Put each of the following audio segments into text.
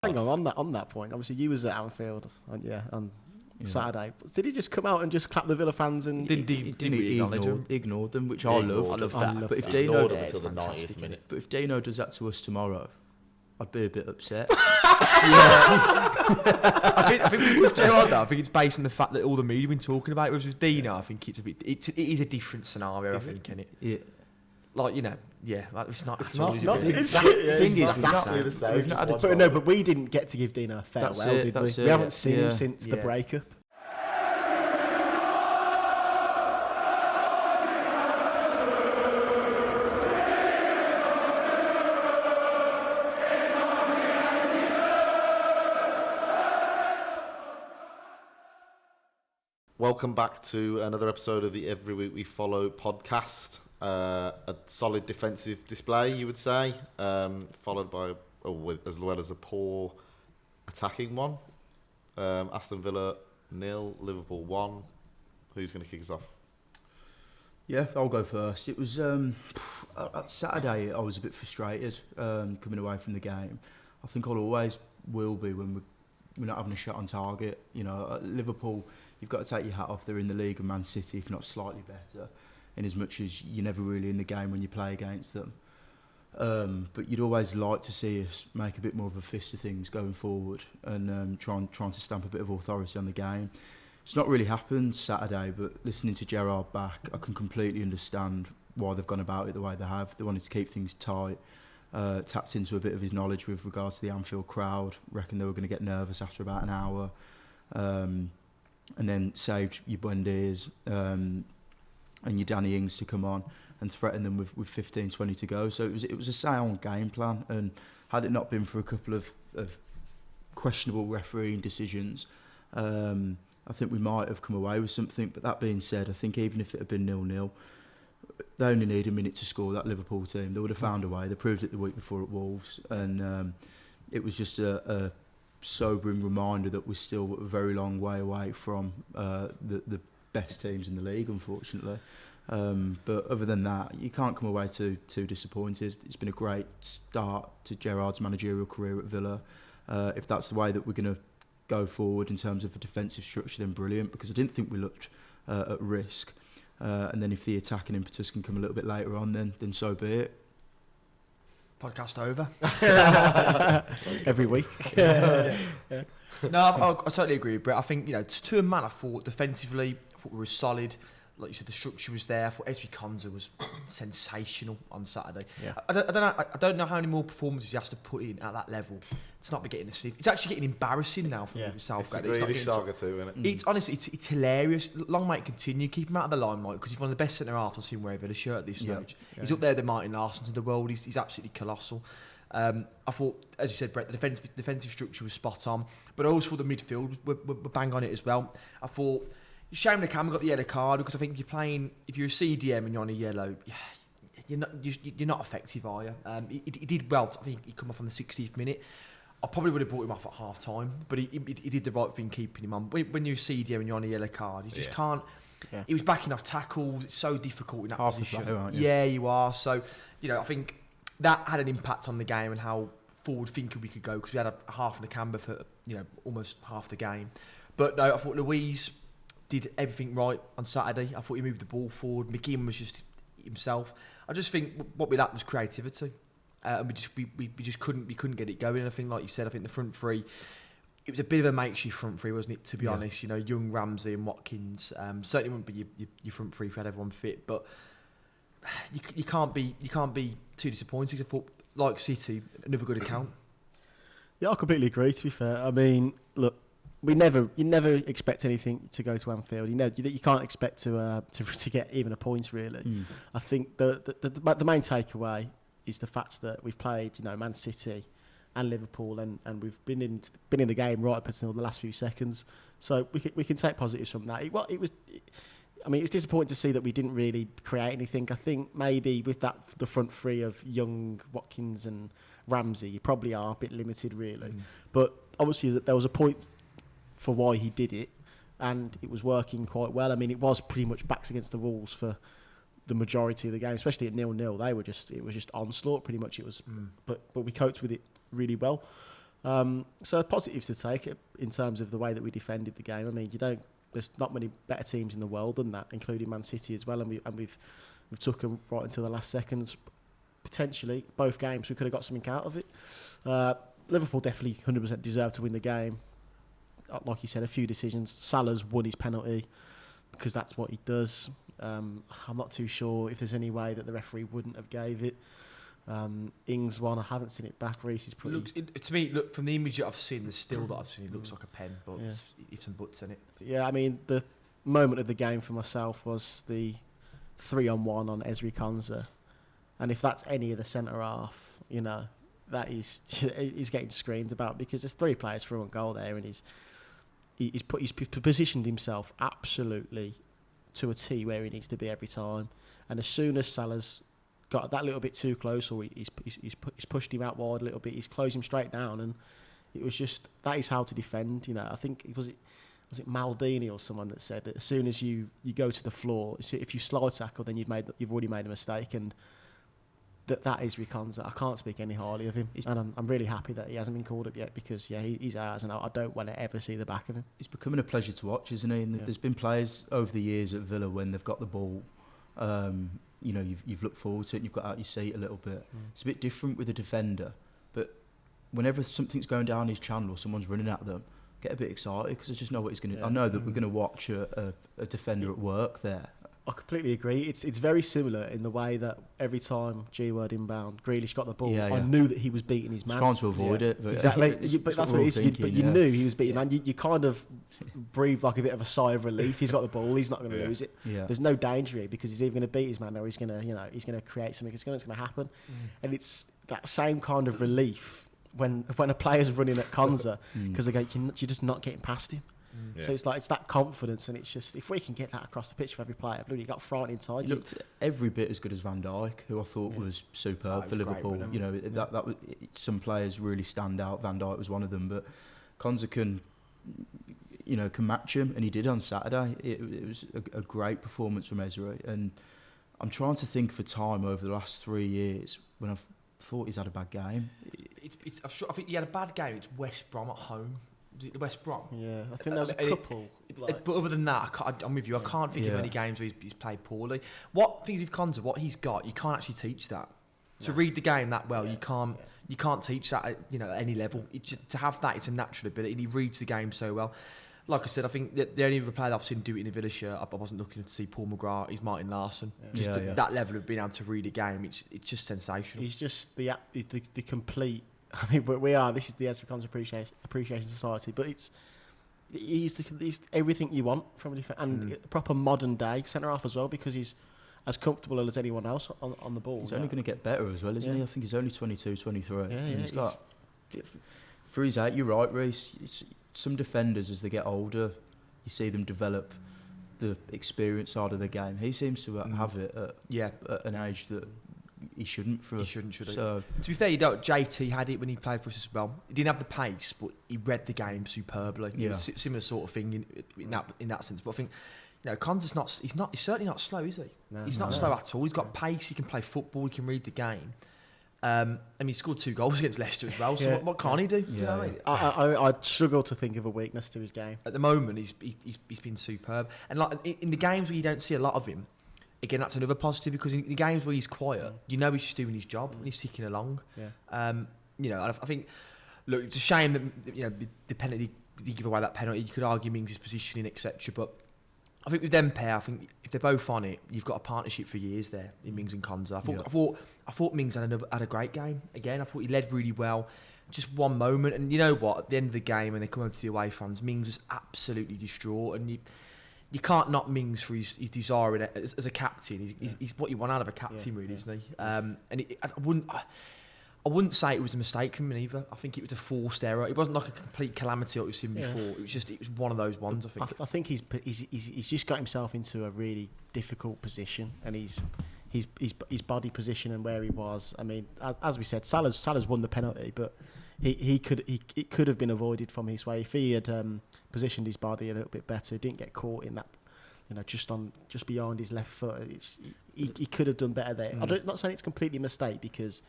Hang on that point. Obviously, you was at Anfield on Saturday. Did he just come out and just clap the Villa fans and ignored them, which I love that. But if Dino ignored them until the 90th minute. But if Dino does that to us tomorrow, I'd be a bit upset. I think with Gerrard, though, I think it's based on the fact that all the media have been talking about it. Whereas with Dino, I think it is a different scenario. I think, isn't it? Yeah. Like, you know, like, it's not exactly the same. But we didn't get to give Dino a farewell, did we? We haven't seen him since the breakup. Welcome back to another episode of the Every Week We Follow podcast. A solid defensive display, you would say, followed by, as well as a poor attacking one. Aston Villa 0, Liverpool 1. Who's going to kick us off? Yeah, I'll go first. It was Saturday. I was a bit frustrated coming away from the game. I think I always will be when we're not having a shot on target. You know, at Liverpool, you've got to take your hat off. They're in the league of Man City, if not slightly better, in as much as you're never really in the game when you play against them. But you'd always like to see us make a bit more of a fist of things going forward and trying to stamp a bit of authority on the game. It's not really happened Saturday, but listening to Gerrard back, I can completely understand why they've gone about it the way they have. They wanted to keep things tight, tapped into a bit of his knowledge with regards to the Anfield crowd, reckoned they were going to get nervous after about an hour, and then saved your Buendias and your Danny Ings to come on and threaten them with 15, 20 to go. So it was a sound game plan, and had it not been for a couple of questionable refereeing decisions, I think we might have come away with something. But that being said, I think even if it had been 0-0, they only need a minute to score, that Liverpool team. They would have found a way. They proved it the week before at Wolves, and it was just a sobering reminder that we're still a very long way away from the best teams in the league, unfortunately. But other than that, you can't come away too disappointed. It's been a great start to Gerrard's managerial career at Villa. If that's the way that we're going to go forward in terms of a defensive structure, then brilliant, because I didn't think we looked at risk. And then if the attacking impetus can come a little bit later on, then so be it. Podcast over. Every week. No, I totally agree with Brett. I think, to a man, I thought defensively, we were solid. Like you said, the structure was there. I thought Ezri Konsa was sensational on Saturday. Yeah. I don't know how many more performances he has to put in at that level to not be getting the. It's actually getting embarrassing now for Southgate. It's the greatest saga too, isn't it? It's honestly, it's hilarious. Long may it continue. Keep him out of the limelight, because he's one of the best centre halves I've seen wear a shirt at this stage. Yeah. He's up there, the Martin Larsons of the world. He's absolutely colossal. I thought, as you said, Brett, the defensive structure was spot on, but I also thought the midfield were bang on it as well. I thought. Shame Nakamba got the yellow card, because I think if you're a CDM and you're on a yellow, you're not effective, are you? He did well. I think he come off on the 60th minute. I probably would have brought him off at half time, but he did the right thing keeping him on. When you're a CDM and you're on a yellow card, you just can't. Yeah. He was backing off tackles. It's so difficult in that position. Play, aren't you? Yeah, you are. So, I think that had an impact on the game and how forward thinking we could go, because we had a half Nakamba for almost half the game. But no, I thought Luiz did everything right on Saturday. I thought he moved the ball forward. McGinn was just himself. I just think what we lacked was creativity, and we just couldn't get it going. And I think, like you said, I think the front three, it was a bit of a makeshift front three, wasn't it? To be honest, young Ramsey and Watkins certainly wouldn't be your front three if you had everyone fit. But you can't be too disappointed. I thought, like City, another good account. Yeah, I completely agree. To be fair, I mean, look. You never expect anything to go to Anfield. You can't expect to get even a point, really. I think the main takeaway is the fact that we've played Man City and Liverpool, and we've been in the game right up until the last few seconds. So we can take positives from that. It was disappointing to see that we didn't really create anything. I think maybe with the front three of Young, Watkins, and Ramsey, you probably are a bit limited, really. But obviously, there was a point for why he did it, and it was working quite well. I mean, it was pretty much backs against the walls for the majority of the game, especially at 0-0. It was just onslaught pretty much. It was, but we coped with it really well. So positives to take in terms of the way that we defended the game. I mean, there's not many better teams in the world than that, including Man City as well, and we've took them right until the last seconds. Potentially, both games we could have got something out of it. Liverpool definitely 100% deserved to win the game. Like you said, a few decisions. Salah's won his penalty because that's what he does. I'm not too sure if there's any way that the referee wouldn't have gave it. Ings one, I haven't seen it back. Reece is pretty... To me, look, from the image that I've seen, the still that I've seen, it looks like a pen, but it's some butts in it. Yeah, I mean, the moment of the game for myself was the 3-on-1 on Ezri Konsa. And if that's any of the centre-half, that is... he's getting screamed about because there's 3 players for 1 goal there, and he's positioned himself absolutely to a T where he needs to be every time. And as soon as Salah's got that little bit too close, or he's pushed him out wide a little bit, he's closed him straight down, and it was just, that is how to defend. I think was it Maldini or someone that said that as soon as you go to the floor, if you slide tackle, then you've already made a mistake, and that is Ezri Konsa. I can't speak any highly of him, and I'm really happy that he hasn't been called up yet because he's ours, and I don't want to ever see the back of him. It's becoming a pleasure to watch, isn't he? And there's been players over the years at Villa when they've got the ball. You've looked forward to it, you've got out your seat a little bit. It's a bit different with a defender, but whenever something's going down his channel or someone's running at them, get a bit excited because I just know what he's going to... I know that we're going to watch a defender at work there. I completely agree. It's very similar in the way that every time G-word inbound, Grealish got the ball, I knew that he was beating his man. Trying to avoid it. But exactly. But that's what it is. You knew he was beating man. You kind of breathe like a bit of a sigh of relief. He's got the ball. He's not going to lose it. Yeah. There's no danger here because he's either going to beat his man or he's going to create something. It's going to happen. And it's that same kind of relief when a player's running at Konsa because you're just not getting past him. So it's that confidence, and it's just, if we can get that across the pitch for every player, you got front inside. He looked every bit as good as Van Dijk, who I thought was superb for Liverpool. That was, some players really stand out. Van Dijk was one of them, but Konsa can match him, and he did on Saturday. It was a great performance from Ezri, and I'm trying to think of a time over the last 3 years when I've thought he's had a bad game. I think he had a bad game. It's West Brom at home. West Brom. Yeah, I think there was a couple. But other than that, I'm with you. I can't think of any games where he's played poorly. What things with Konsa, what he's got, you can't actually teach that. To read the game that well, you can't teach that at any level. To have that, it's a natural ability. And he reads the game so well. Like I said, I think the only other player that I've seen do it in a Villa shirt, I wasn't looking to see Paul McGrath. He's Martin Larsson. That level of being able to read a game, it's just sensational. He's just the complete. I mean, we are. This is the Ezri Konsa Appreciation Society, but he's everything you want from a defence, and proper modern day centre half as well, because he's as comfortable as anyone else on the ball. He's only going to get better as well, isn't he? I think he's only 22, 23. Yeah, he's got. For his age, you're right, Reece. Some defenders, as they get older, you see them develop the experience side of the game. He seems to have it at an age that he shouldn't. So, to be fair, JT had it when he played for us as well. He didn't have the pace, but he read the game superbly. Yeah. Similar sort of thing in that sense. But I think Konsa's not. He's certainly not slow, is he? No, he's not slow at all. He's got pace. He can play football. He can read the game. He scored 2 goals against Leicester as well. So what can't he do? Yeah. You know what I mean? I struggle to think of a weakness to his game. At the moment, he's been superb. And like in the games where you don't see a lot of him, again, that's another positive, because in the games where he's quiet, he's just doing his job and he's ticking along. Yeah. I think, look, it's a shame that the penalty, he give away that penalty. You could argue Mings' positioning, etc. But I think with them pair, I think if they're both on it, you've got a partnership for years there in Mings and Konsa. I thought Mings had a great game again. I thought he led really well. Just one moment, and you know what? At the end of the game, when they come over to the away fans, Mings was absolutely distraught, and you can't knock Mings for his desire in it as a captain. He's what you want out of a captain, really, isn't he? I wouldn't say it was a mistake from him either. I think it was a forced error. It wasn't like a complete calamity like we've seen before. It was one of those ones. I think he's just got himself into a really difficult position, and his body position and where he was. I mean, as we said, Salah's won the penalty, but it could have been avoided from his way if he had positioned his body a little bit better. Didn't get caught in that, just behind his left foot. He could have done better there. I'm not saying it's completely a mistake, because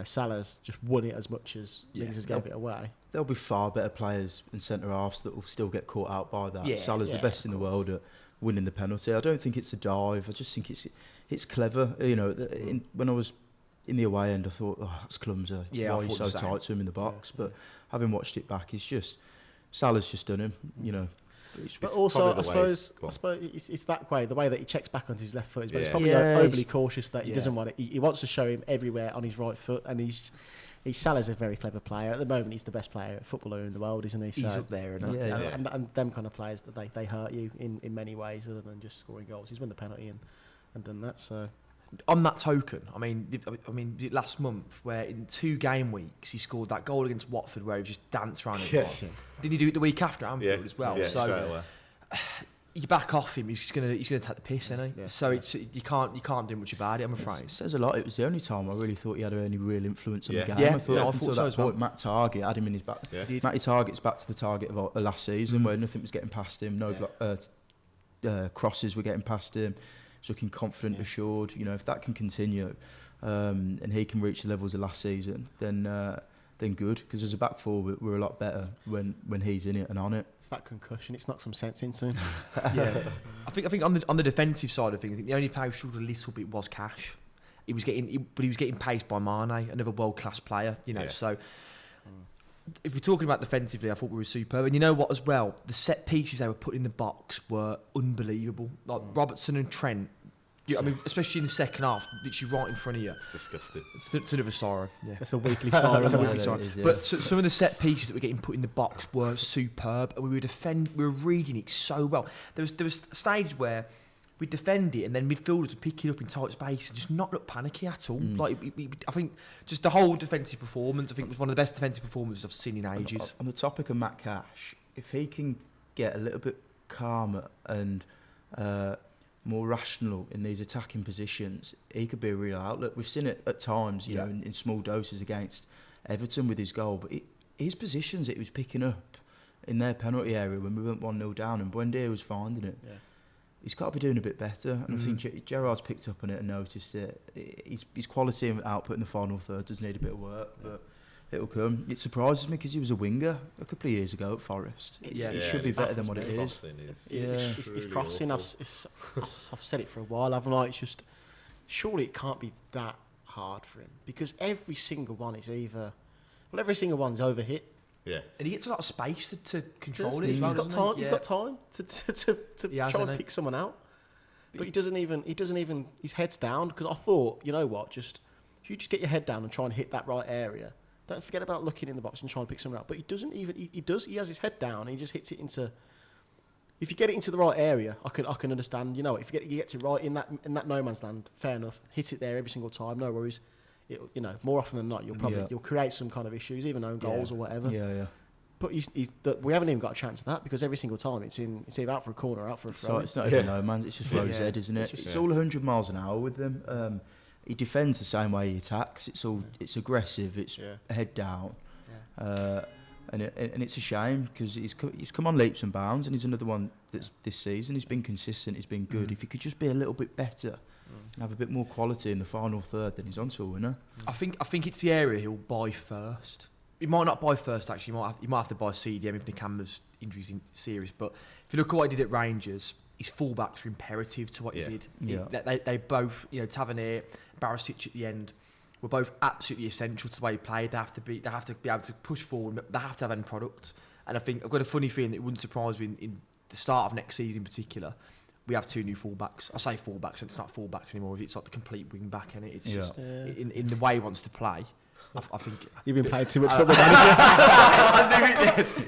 Salah's just won it as much as Mings gave it away. There'll be far better players and centre halves that will still get caught out by that. Yeah, Salah's the best in the world at winning the penalty. I don't think it's a dive. I just think it's clever. When I was in the away end, I thought, that's clumsy. Yeah, why are you so tight to him in the box? But having watched it back, Salah's just done him. But also, I suppose it's that way. The way that he checks back onto his left foot, he's probably overly cautious that he doesn't want it. He wants to show him everywhere on his right foot, and Salah's a very clever player. At the moment, he's the best footballer in the world, isn't he? He's up there, and them kind of players that they hurt you in many ways other than just scoring goals. He's won the penalty and done that. So. On that token, I mean, last month where in 2 game weeks he scored that goal against Watford where he just danced around the box. Didn't he do it the week after Anfield as well? Yeah, so you back off him, he's gonna take the piss, isn't he? Yeah. So you can't do much about it, I'm afraid. It says a lot. It was the only time I really thought he had any real influence on the game. Yeah, I thought so that as well. point, Matt Target had him in his back. Yeah. Matty Target's back to the target of last season where nothing was getting past him. Crosses were getting past him. He's looking confident, assured. If that can continue, and he can reach the levels of last season, then good. Because as a back four, we're a lot better when he's in it and on it. It's that concussion. It's not some sense into him. I think on the defensive side of things, I think the only player who struggled a little bit was Cash. He was getting paced by Mane, another world class player. So. If we're talking about defensively, I thought we were superb. And you know what as well? The set pieces they were put in the box were unbelievable. Like Robertson and Trent, especially in the second half, literally right in front of you. It's disgusting. It's another sorrow. Yeah. That's a weekly siren. It's a weekly siren. But some of the set pieces that were getting put in the box were superb, and we were reading it so well. There was stages where we defend it, and then midfielders would pick it up in tight space and just not look panicky at all. I think just the whole defensive performance, I think was one of the best defensive performances I've seen in ages. On the topic of Matt Cash, if he can get a little bit calmer and more rational in these attacking positions, he could be a real outlet. We've seen it at times, in small doses against Everton with his goal, but his positions that he was picking up in their penalty area when we went 1-0 down, and Buendia was finding it. Yeah. He's got to be doing a bit better, and I think Gerrard's picked up on it and noticed it. His quality and output in the final third does need a bit of work, but it'll come. It surprises me because he was a winger a couple of years ago at Forest. It should be better than what it is. It's crossing. I've said it for a while, haven't I? It's just surely it can't be that hard for him because every single one is every single one's overhit. Yeah, and he gets a lot of space to control it. He's got time. He's got time to try and pick someone out. But he doesn't even. His head's down because I thought, you know what? If you just get your head down and try and hit that right area, don't forget about looking in the box and trying to pick someone out. But he doesn't even. He does. He has his head down and he just hits it into. If you get it into the right area, I can understand. If you get it right in that no man's land, fair enough. Hit it there every single time, no worries. More often than not, you'll create some kind of issues, even own goals or whatever. Yeah. But we haven't even got a chance of that because every single time it's either out for a corner or out for a throw. So it's not even no man. It's just Rose Ed, isn't it? It's all 100 miles an hour with them. He defends the same way he attacks. It's aggressive. It's head down. Yeah. And it's a shame because he's come on leaps and bounds, and he's another one that's this season. He's been consistent. He's been good. If he could just be a little bit better. And have a bit more quality in the final third, then he's on to a winner. I think it's the area he'll buy first. He might not buy first actually. He might have to buy CDM if Nakamba's injuries in serious. But if you look at what he did at Rangers, his fullbacks were imperative to what he did. Yeah. They both, Tavernier, Barisic at the end, were both absolutely essential to the way he played. They have to be able to push forward. They have to have end product. And I think I've got a funny feeling that it wouldn't surprise me in the start of next season in particular. We have 2 new fullbacks. I say fullbacks, and it's not fullbacks anymore. It's like the complete wing back, and it's just in the way he wants to play. I think you've been playing too much football manager.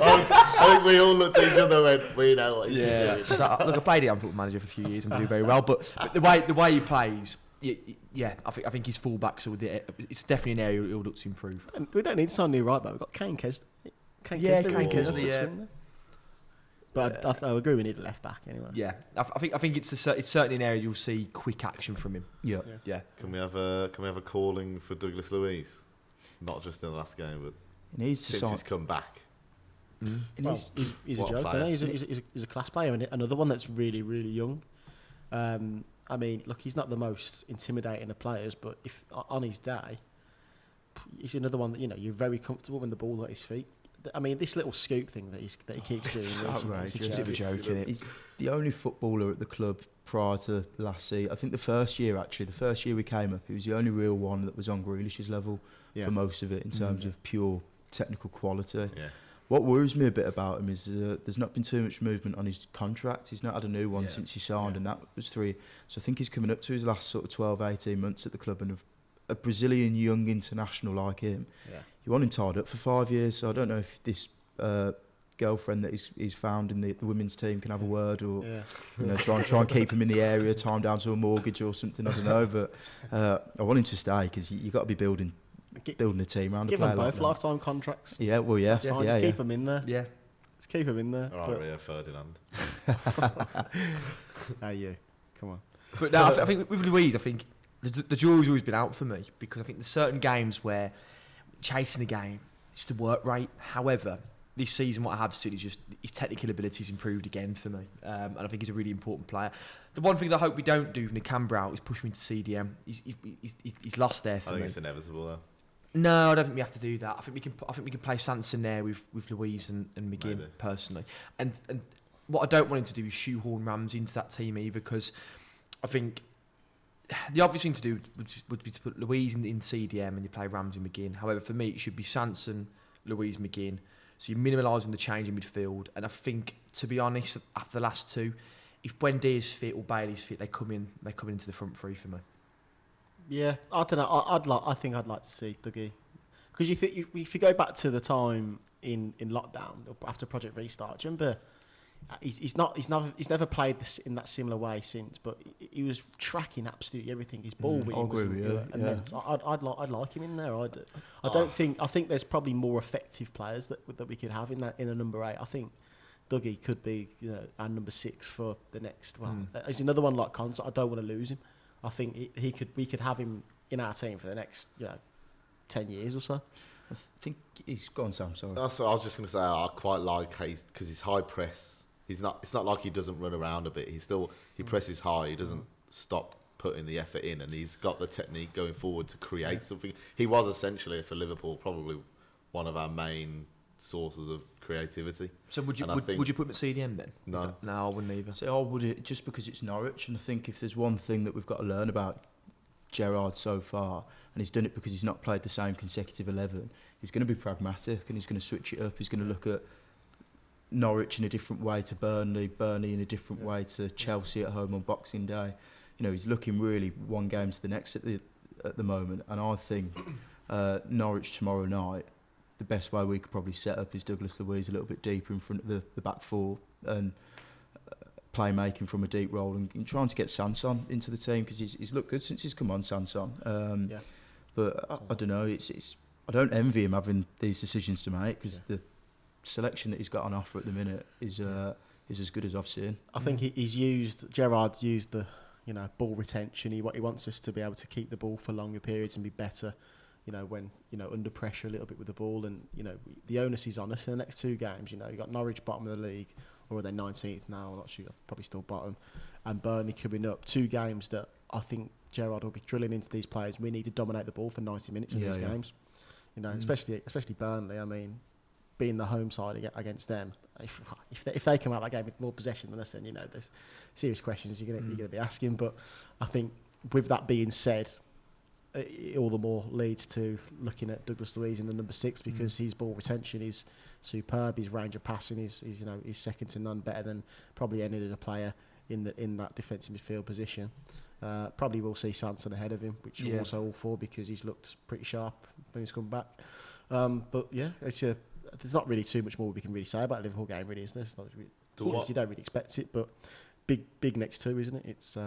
I think we all looked at each other and went, we know what he's doing. So, look, I played it on football manager for a few years and do very well. But the way he plays, I think his fullbacks it's definitely an area he'll look to improve. And we don't need to sign a new right back. We've got Kane Kesley. Kane Kesley. But I agree we need a left back anyway. Yeah, I think it's certainly an area you'll see quick action from him. Yeah. Can we have a calling for Douglas Luiz? Not just in the last game, but since he's come back. Well, he's a joke. He's a class player, and another one that's really, really young. I mean, look, he's not the most intimidating of players, but if on his day, he's another one that, you know, you're very comfortable when the ball's at his feet. I mean, this little scoop thing that he keeps doing. Outrageous. It's It's a joke, isn't it? He's the only footballer at the club prior to last season. I think the first year we came up, he was the only real one that was on Grealish's level for most of it in terms of pure technical quality. Yeah. What worries me a bit about him is there's not been too much movement on his contract. He's not had a new one since he signed, and that was 3. So I think he's coming up to his last sort of 12, 18 months at the club, and a Brazilian young international like him, you want him tied up for 5 years. So I don't know if this girlfriend that he's found in the women's team can have a word, or you know, try and keep him in the area, tie him down to a mortgage or something. I don't know, but I want him to stay because you got to be building a team around a player. Give them both like that. lifetime contracts. Yeah, well, yeah, Just keep them in there. Yeah. Just keep them in there. All right, Rio Ferdinand. Hey, you. Come on. But no, I think with Luiz, I think the jury's always been out for me, because I think there's certain games where chasing the game, it's the work rate. However, this season what I have seen is just his technical ability's improved again for me, and I think he's a really important player. The one thing that I hope we don't do from the Canberra out is push him into CDM. He's lost there for me. I think it's inevitable though. No, I don't think we have to do that. I think we can play Sanson there with Luiz and McGinn, Maybe. personally. And what I don't want him to do is shoehorn Ramsey into that team either, because I think the obvious thing to do would be to put Luiz in CDM and you play Ramsey and McGinn. However, for me, it should be Sanson, Luiz, McGinn. So you're minimalising the change in midfield. And I think, to be honest, after the last 2, if Buendia's fit or Bailey's fit, they come into the front 3 for me. Yeah, I don't know. I think I'd like to see Dougie, because if you go back to the time in lockdown after Project Restart, do you remember? He's never played this in that similar way since, but he was tracking absolutely everything. His ball winning was immense. I'd like him in there. I think there's probably more effective players that we could have in a number 8. I think Dougie could be, you know, our number 6 for the next. He's another one like Konsa. I don't want to lose him. I think we could have him in our team for the next 10 years or so. I think he's gone, Sam. Sorry. That's what I was just going to say. I quite like because he's high press. It's not like he doesn't run around a bit. He presses high. He doesn't stop putting the effort in, and he's got the technique going forward to create something. He was essentially, for Liverpool, probably one of our main sources of creativity. So would you put him at CDM then? No, I wouldn't either. So I would it just because it's Norwich, and I think if there's one thing that we've got to learn about Gerrard so far, and he's done it because he's not played the same consecutive 11, he's going to be pragmatic and he's going to switch it up. He's going to look at Norwich in a different way to Burnley in a different way to Chelsea at home on Boxing Day. You know, he's looking really one game to the next at the moment, and I think Norwich tomorrow night, the best way we could probably set up is Douglas Luiz a little bit deeper in front of the back 4 and playmaking from a deep role and trying to get Sanson into the team, because he's looked good since he's come on, Sanson. But I don't know, I don't envy him having these decisions to make, because the selection that he's got on offer at the minute is as good as I've seen. I think Gerrard's used the ball retention. He wants us to be able to keep the ball for longer periods and be better, when under pressure a little bit with the ball, and the onus is on us in the next 2 games. You've got Norwich bottom of the league, or are they 19th now? I'm not sure. Probably still bottom, and Burnley coming up. 2 games that I think Gerrard will be drilling into these players. We need to dominate the ball for 90 minutes in these games. Especially Burnley. I mean, being the home side against them, if they come out that game with more possession than us, then there's serious questions you're going to be asking. But I think with that being said, it all the more leads to looking at Douglas Luiz in the number 6, because his ball retention is superb. His range of passing is second to none, better than probably any other player in that defensive midfield position. Probably will see Sanson ahead of him, which I'm also all for, because he's looked pretty sharp when he's come back. But yeah, there's not really too much more we can really say about the Liverpool game, really, isn't there? You don't really expect it, but big next 2, isn't it? It's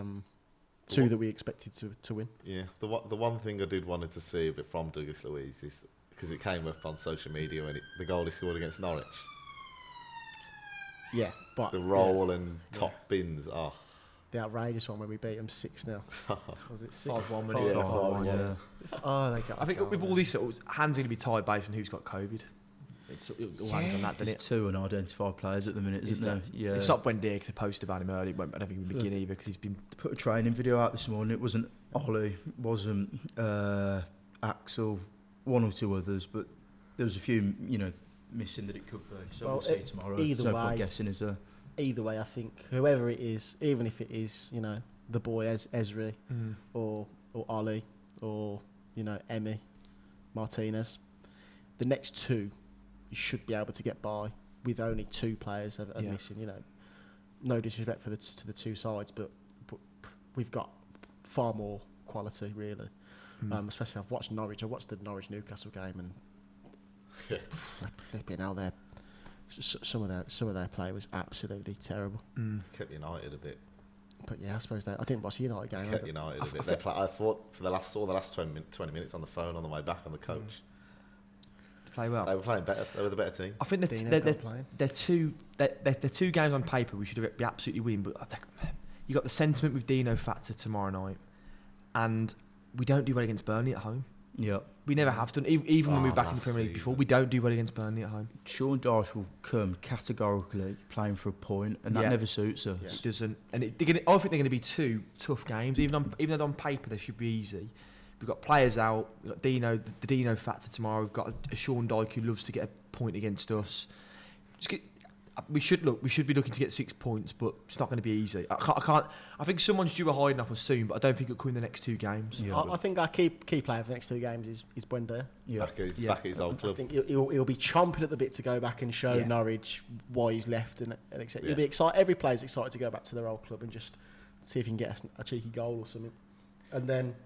2 that we expected to win. Yeah, the one thing I did wanted to see a bit from Douglas Luiz is, because it came up on social media when the goal he scored against Norwich. Yeah, but the roll and top bins. Oh, the outrageous one when we beat them 6-0. Was it 5-1? 5-1. Oh, they got. I think with all these hands going to be tied based on who's got COVID. It all hangs on that, doesn't it? There's 2 unidentified players at the minute, isn't there? Yeah. It's not Buendia to post about him early. I don't think he'll begin either, because he's been put a training video out this morning. It wasn't Ollie, wasn't Axel, one or two others, but there was a few, missing that it could be. So Well, we'll see tomorrow. either There's no way- point guessing, is there? Either way, I think whoever it is, even if it is, the boy Ezri or Ollie or, Emmy Martinez, the next two you should be able to get by with only two players are missing. No disrespect to the two sides, but we've got far more quality, really. Especially I've watched Norwich. I watched the Norwich Newcastle game, and flipping out there. Some of their play was absolutely terrible. Kept United a bit. But yeah, I suppose I didn't watch the United game. Kept United a bit. I thought for the last 20 minutes on the phone on the way back on the coach. Play well. They were playing better. They were the better team. I think they're two games on paper we should be absolutely winning, but I think you got the sentiment with Dino factor tomorrow night, and we don't do well against Burnley at home. Yeah. We never have done, even when we were back in the Premier League season. before. We don't do well against Burnley at home. Sean Dyche will come categorically playing for a point, and that never suits us. It doesn't, and I think they're going to be two tough games. Even though on paper they should be easy. We've got players out. We've got Dino, the Dino factor tomorrow. We've got a Sean Dyche who loves to get a point against us. We should be looking to get 6 points, but it's not going to be easy. I can't. I think someone's due a hiding off us soon, but I don't think it'll come in the next two games. Yeah. I think our key player for the next two games is Buendia. Yeah. Back at his old I club. think he'll be chomping at the bit to go back and show Norwich why he's left and etc. He'll be excited. Every player's excited to go back to their old club and just see if he can get a cheeky goal or something. And then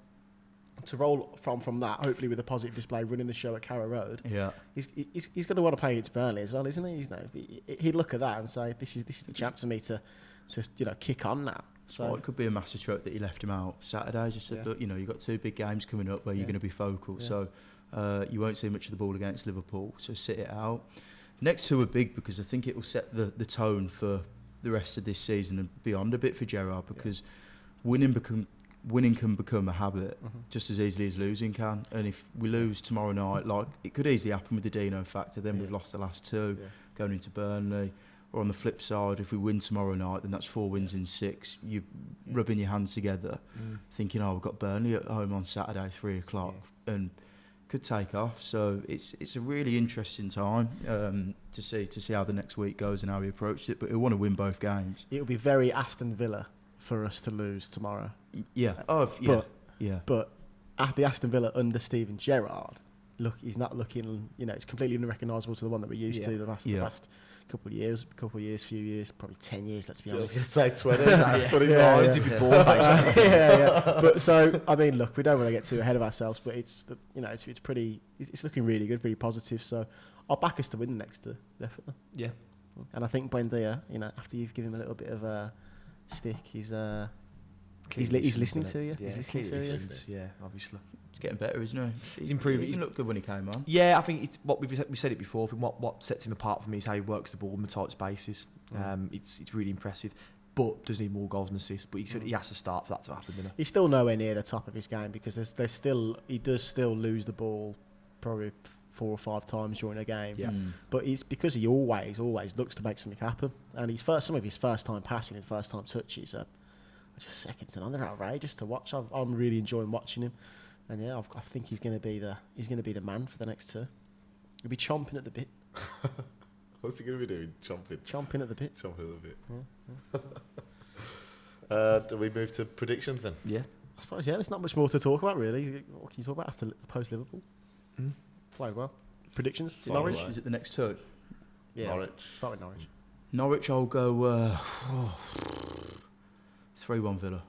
to roll from that, hopefully with a positive display, running the show at Carrow Road. Yeah. He's going to want to play against Burnley as well, isn't he? He'd look at that and say, "This is the chance for me to kick on now." So It could be a massive stroke that you left him out Saturday. Just said, look, you've got two big games coming up where you're going to be focal. Yeah. So you won't see much of the ball against Liverpool. So sit it out. The next two are big because I think it will set the tone for the rest of this season and beyond a bit for Gerrard, because winning can become a habit just as easily as losing can. And if we lose tomorrow night, like it could easily happen with the Dino factor, then we've lost the last two going into Burnley. Or on the flip side, if we win tomorrow night, then that's 4 wins in 6. You're rubbing your hands together, thinking, we've got Burnley at home on Saturday, 3 o'clock, and could take off. So it's a really interesting time to see how the next week goes and how we approach it. But we want to win both games. it'll be very Aston Villa for us to lose tomorrow. Yeah. But at the Aston Villa under Steven Gerrard, he's not looking. It's completely unrecognisable to the one that we're used to the last couple of years, few years, probably 10 years. Let's be honest. I was going to say 20, 25. Since you'd be born, basically. But so I mean, look, we don't want to get too ahead of ourselves, but it's looking really good, really positive. So I'll back us to win the next two, definitely. Yeah. And I think Buendia, after you've given him a little bit of a stick, he's listening to you. Yeah, He's listening to you. Yeah, obviously. He's getting better, isn't he? He's improving. He looked good when he came on. Yeah, I think it's what we said it before. I think what sets him apart for me is how he works the ball in the tight spaces. It's really impressive, but does need more goals and assists. But he has to start for that to happen. Doesn't he? He's still nowhere near the top of his game because he does still lose the ball probably 4 or 5 times during a game. Yeah. But it's because he always looks to make something happen. And some of his first time passing, his first time touches are just seconds and they're outrageous to watch. I'm really enjoying watching him. And I think he's going to be the man for the next two. He'll be chomping at the bit. What's he going to be doing? Chomping at the bit. Chomping at the bit. Do we move to predictions then? Yeah. I suppose, there's not much more to talk about, really. What can you talk about after post-Liverpool? Played well. Predictions? Sorry, Norwich? right. Is it the next two? Yeah. Norwich. Start with Norwich. Norwich, I'll go 3-1 Villa.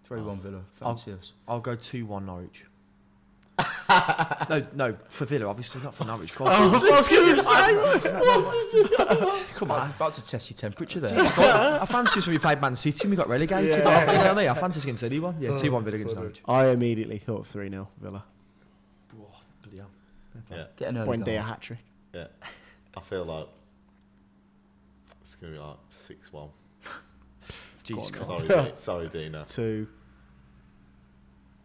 3-1 Villa. Fancy us. I'll go 2-1 Norwich. no, for Villa, obviously, not for Norwich. I was going to say, Come on. About to test your temperature there. I fancy us when we played Man City and we got relegated. You know what I mean? I fancy us against anyone. Yeah, 2-1 Villa against Norwich. I immediately thought 3-0 Villa. Bloody hell. Yeah. Get an early Buendia goal. hat-trick. Yeah. I feel like it's going to be like 6-1. Jesus Christ. Sorry, Dina. 2.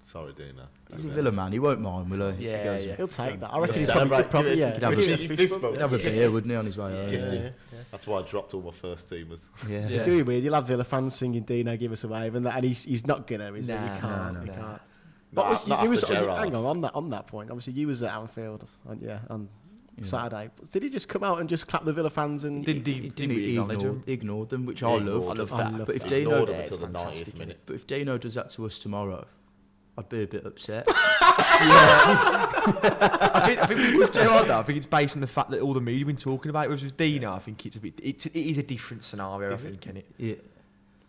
Sorry, Dina. He's a Villa man. He won't mind, will he? Yeah, yeah. He'll take that. I reckon Yeah. he'd probably Give it have a fist bump. He'd have a beer, wouldn't he, on his way home? Gift him. Yeah. That's why I dropped all my first teamers. Yeah. It's going to be weird. You'll have Villa fans singing Dino, give us a wave, and he's not going to, is he? Nah, He can't. nah, He nah. can't. But not you was, after Gerrard. hang on that point. Obviously, you was at Anfield on Saturday. Did he just come out and just clap the Villa fans and Didn't really acknowledge them. ignored them, which I love. I love that. But if Ignored Dino, them until the 90th minute. but if Dino does that to us tomorrow, I'd be a bit upset. I think with Gerrard, though, I think it's based on the fact that all the media have been talking about it. Whereas with Dino, I think it is a different scenario. I think, isn't it? Yeah.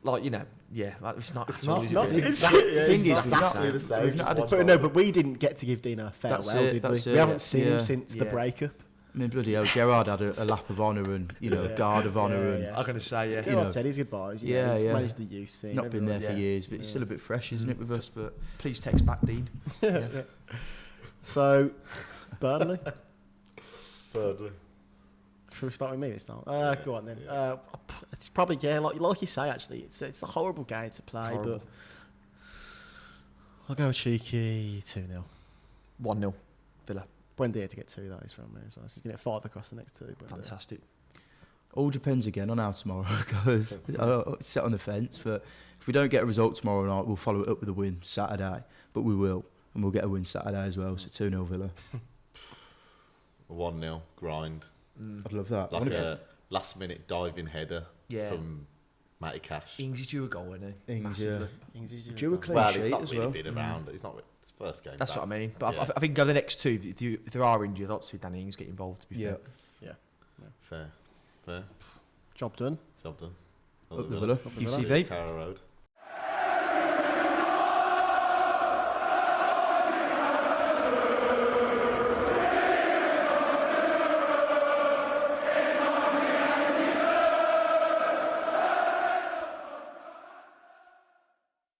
Like, like it's not. It's not. It's Exactly the same. we've not had a- But we didn't get to give Dino a farewell, did we? We haven't seen him since the Yeah. breakup. I mean, bloody hell, Gerrard had a lap of honour and, a guard of honour and I'm going to say, yeah. Gerrard said his goodbyes. He managed the youth scene. not been there for Yeah. years, but it's still a bit fresh, isn't it, with us? But Please text back, Dean. Yeah. So, Burnley. Thirdly. Should we start with me this time? Go on then. It's probably like you say. Actually, it's a horrible game to play, Horrible. but I'll go cheeky 2-0. 1-0, Villa. Wendy had to get 2 those from me, so she's gonna get 5 across the next 2. But Fantastic. all depends again on how tomorrow goes. I'll sit on the fence, but if we don't get a result tomorrow night, we'll follow it up with a win Saturday. But we will, and we'll get a win Saturday as well. So 2-0 Villa. 1-0 grind. I'd love that. Like a last-minute diving header from Matty Cash. Ings is due a goal, isn't he? Ings, Massively. Due a clean Well, sheet it's not as really well. been around. It's not. It's first game. That's back. what I mean. But Yeah. I think over the next 2, if there are injuries, I'd like to see Danny Ings get involved, to be fair. Fair. Job done. Job done. Up the Villa. Up the Villa. UCV. Carrow Road.